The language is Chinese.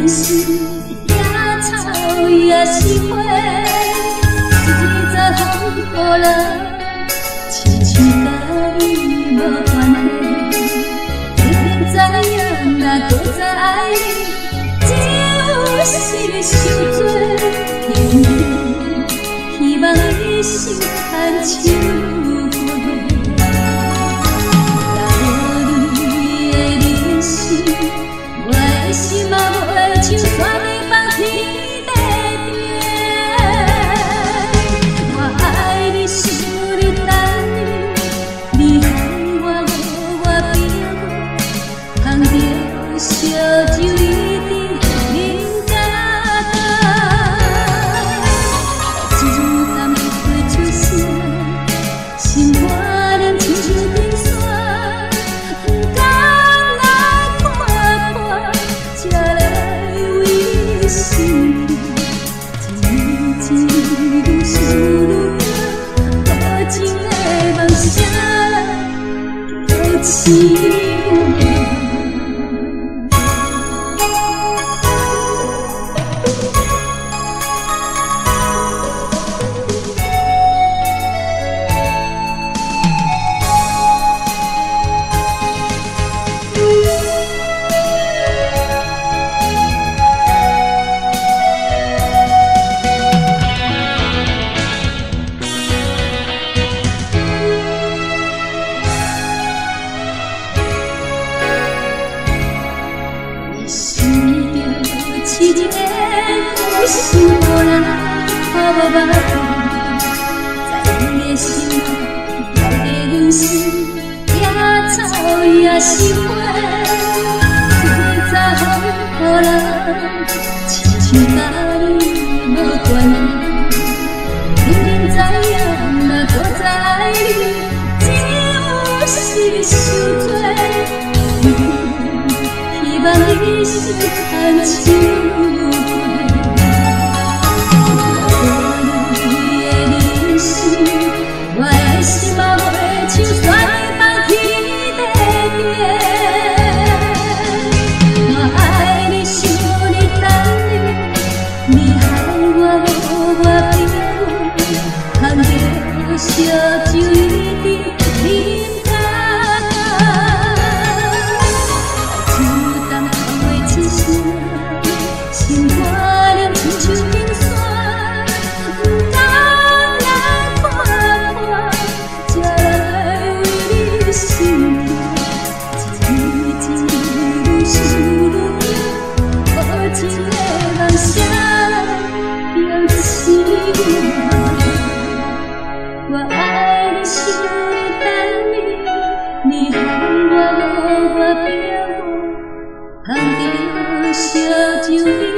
定是野草也是花，一早风雨人，亲像甲你无关系。明知影若搁再爱你，就是受罪。偏偏希望你心牵手过。 心嘛袂像山的放天地定，我爱你想你等你，你害我无我变我，捧着烧酒一直饮甲干，一担花出声，心肝连亲像冰山，不敢来看破。 心痛，一路思路无情的梦想，都起我。 痴情的故事无人看无目在你的心内，流的人生野草也是花，一早风雨人，亲像甲你无关系。明明知影若搁再爱你，就是受罪。希望你心牵手。 烧酒一直饮甲干，一担花出声，心肝连亲像冰山，不敢来看破，才来为你心痛，一路思路无情的梦想，又起我。 我爱你，想你，等你，你害我无我变我，捧着烧酒。